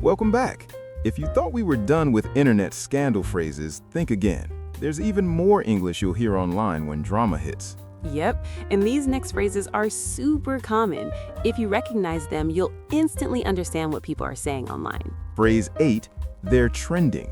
Welcome back. If you thought we were done with internet scandal phrases, think again. There's even more English you'll hear online when drama hits. Yep, and these next phrases are super common. If you recognize them, you'll instantly understand what people are saying online. Phrase 8, they're trending.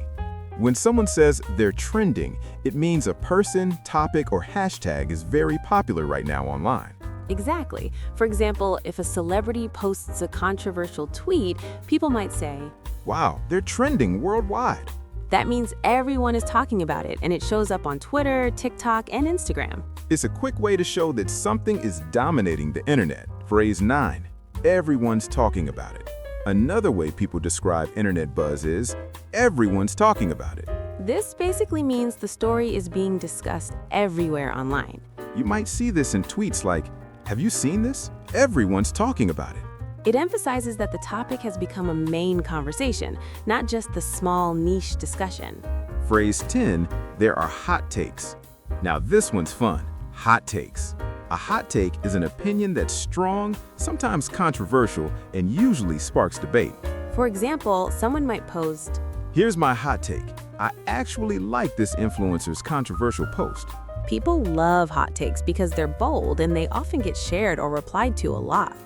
When someone says they're trending, it means a person, topic, or hashtag is very popular right now online. Exactly. For example, if a celebrity posts a controversial tweet, people might say, Wow, they're trending worldwide. that means everyone is talking about it, and it shows up on Twitter, TikTok, and Instagram. It's a quick way to show that something is dominating the internet. Phrase 9, everyone's talking about it. Another way people describe internet buzz is, everyone's talking about it. This basically means the story is being discussed everywhere online. You might see this in tweets like, have you seen this? Everyone's talking about it. It emphasizes that the topic has become a main conversation, not just the small niche discussion. Phrase 10, there are hot takes. Now this one's fun, hot takes. A hot take is an opinion that's strong, sometimes controversial, and usually sparks debate. For example, someone might post, Here's my hot take. I actually like this influencer's controversial post. people love hot takes because they're bold and they often get shared or replied to a lot.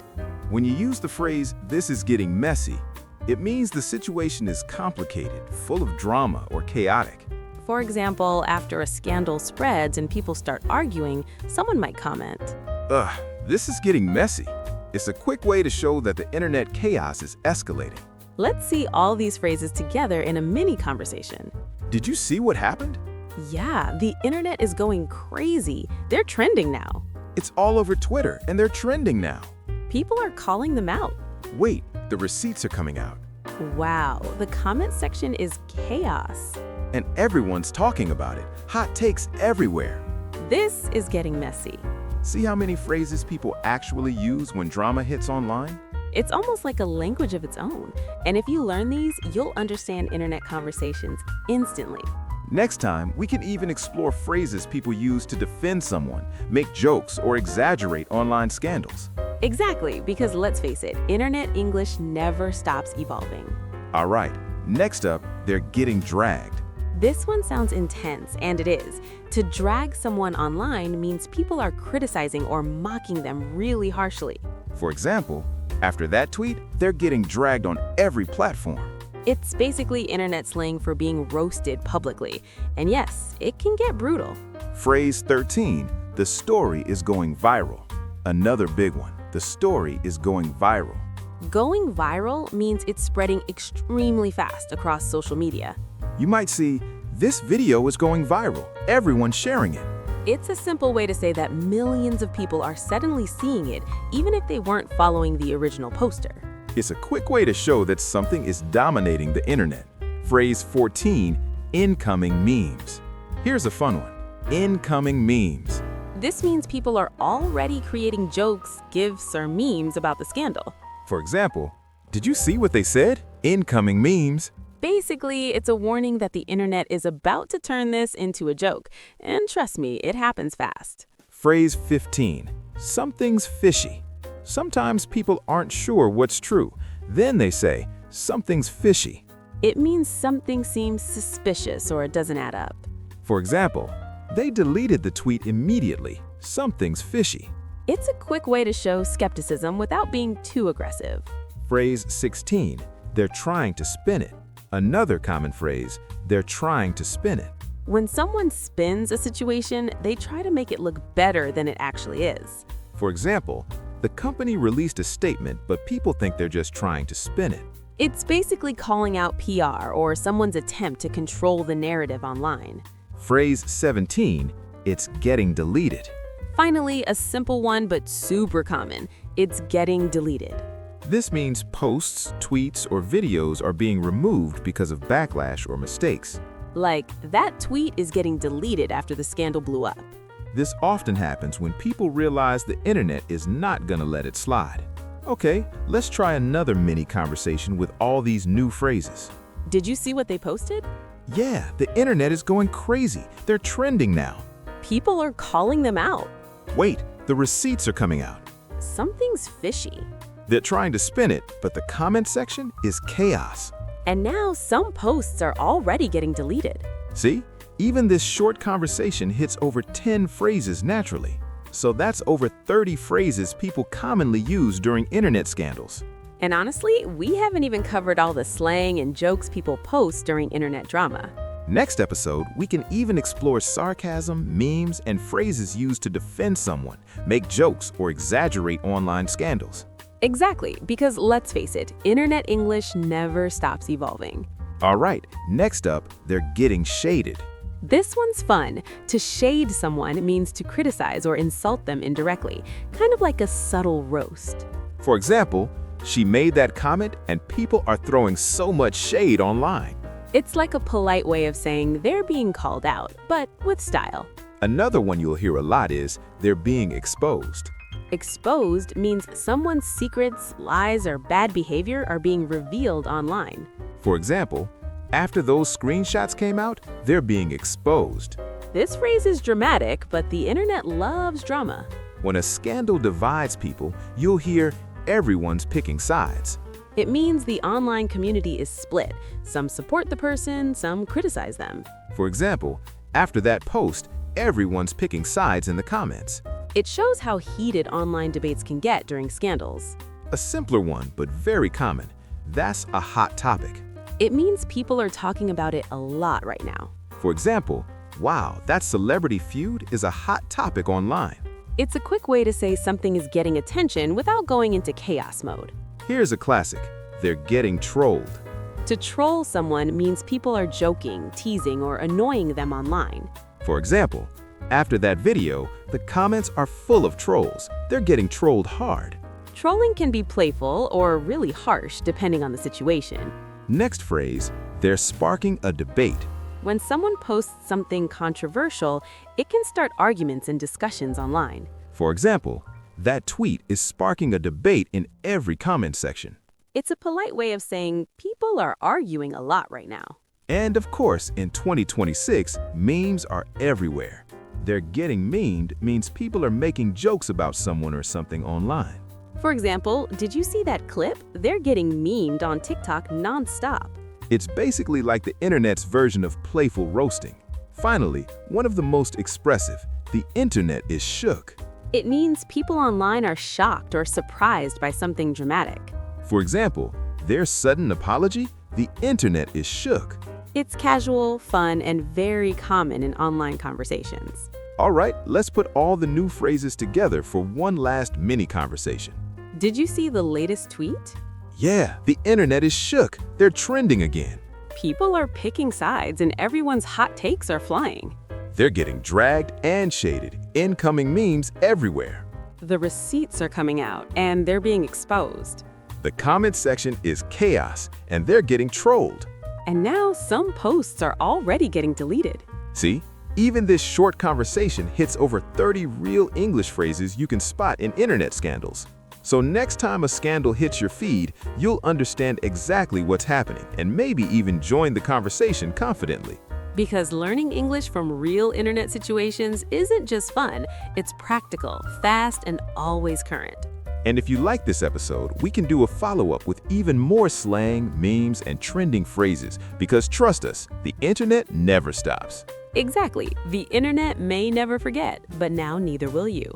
When you use the phrase, this is getting messy, it means the situation is complicated, full of drama, or chaotic. For example, after a scandal spreads and people start arguing, someone might comment, Ugh, this is getting messy. It's a quick way to show that the internet chaos is escalating. Let's see all these phrases together in a mini conversation. Did you see what happened? Yeah, the internet is going crazy. They're trending now. It's all over Twitter, and they're trending now. People are calling them out. Wait, the receipts are coming out. Wow, the comment section is chaos. And everyone's talking about it. Hot takes everywhere. This is getting messy. See how many phrases people actually use when drama hits online? It's almost like a language of its own. And if you learn these, you'll understand internet conversations instantly. Next time, we can even explore phrases people use to defend someone, make jokes, or exaggerate online scandals. Exactly, because let's face it, internet English never stops evolving. All right, next up, they're getting dragged. This one sounds intense, and it is. To drag someone online means people are criticizing or mocking them really harshly. For example, after that tweet, they're getting dragged on every platform. It's basically internet slang for being roasted publicly. And yes, it can get brutal. Phrase 13, the story is going viral. Another big one, the story is going viral. Going viral means it's spreading extremely fast across social media. You might see, this video is going viral. Everyone's sharing it. It's a simple way to say that millions of people are suddenly seeing it, even if they weren't following the original poster. It's a quick way to show that something is dominating the internet. Phrase 14, incoming memes. Here's a fun one, incoming memes. This means people are already creating jokes, gifs, or memes about the scandal. For example, did you see what they said? Incoming memes. Basically, it's a warning that the internet is about to turn this into a joke. And trust me, it happens fast. Phrase 15, something's fishy. Sometimes people aren't sure what's true. Then they say, something's fishy. It means something seems suspicious or it doesn't add up. For example, they deleted the tweet immediately. Something's fishy. It's a quick way to show skepticism without being too aggressive. Phrase 16, they're trying to spin it. Another common phrase, they're trying to spin it. When someone spins a situation, they try to make it look better than it actually is. For example, the company released a statement, but people think they're just trying to spin it. It's basically calling out PR or someone's attempt to control the narrative online. Phrase 17, it's getting deleted. Finally, a simple one but super common. It's getting deleted. This means posts, tweets, or videos are being removed because of backlash or mistakes. Like, that tweet is getting deleted after the scandal blew up. This often happens when people realize the internet is not gonna let it slide. Okay, let's try another mini conversation with all these new phrases. Did you see what they posted? Yeah, the internet is going crazy. They're trending now. People are calling them out. Wait, the receipts are coming out. Something's fishy. They're trying to spin it, but the comment section is chaos. And now some posts are already getting deleted. See? Even this short conversation hits over 10 phrases naturally. So that's over 30 phrases people commonly use during internet scandals. And honestly, we haven't even covered all the slang and jokes people post during internet drama. Next episode, we can even explore sarcasm, memes, and phrases used to defend someone, make jokes, or exaggerate online scandals. Exactly, because let's face it, internet English never stops evolving. All right, next up, they're getting shaded. This one's fun. To shade someone means to criticize or insult them indirectly, kind of like a subtle roast. For example, she made that comment and people are throwing so much shade online. It's like a polite way of saying they're being called out, but with style. Another one you'll hear a lot is they're being exposed. Exposed means someone's secrets, lies, or bad behavior are being revealed online. For example, after those screenshots came out, they're being exposed. This phrase is dramatic, but the internet loves drama. When a scandal divides people, you'll hear everyone's picking sides. It means the online community is split. Some support the person, some criticize them. For example, after that post, everyone's picking sides in the comments. It shows how heated online debates can get during scandals. A simpler one, but very common. That's a hot topic. It means people are talking about it a lot right now. For example, wow, that celebrity feud is a hot topic online. It's a quick way to say something is getting attention without going into chaos mode. Here's a classic. They're getting trolled. To troll someone means people are joking, teasing, or annoying them online. For example, after that video, the comments are full of trolls. They're getting trolled hard. Trolling can be playful or really harsh depending on the situation. Next phrase, they're sparking a debate. When someone posts something controversial, it can start arguments and discussions online. For example, that tweet is sparking a debate in every comment section. It's a polite way of saying people are arguing a lot right now. And of course, in 2026, memes are everywhere. They're getting memed means people are making jokes about someone or something online. For example, did you see that clip? They're getting memed on TikTok nonstop. It's basically like the internet's version of playful roasting. Finally, one of the most expressive, the internet is shook. It means people online are shocked or surprised by something dramatic. For example, their sudden apology, the internet is shook. It's casual, fun, and very common in online conversations. All right, let's put all the new phrases together for one last mini conversation. Did you see the latest tweet? Yeah, the internet is shook. They're trending again. People are picking sides and everyone's hot takes are flying. They're getting dragged and shaded. Incoming memes everywhere. The receipts are coming out and they're being exposed. The comment section is chaos and they're getting trolled. And now some posts are already getting deleted. See, even this short conversation hits over 30 real English phrases you can spot in internet scandals. So next time a scandal hits your feed, you'll understand exactly what's happening and maybe even join the conversation confidently. Because learning English from real internet situations isn't just fun, it's practical, fast, and always current. And if you like this episode, we can do a follow-up with even more slang, memes, and trending phrases because trust us, the internet never stops. Exactly. The internet may never forget, but now neither will you.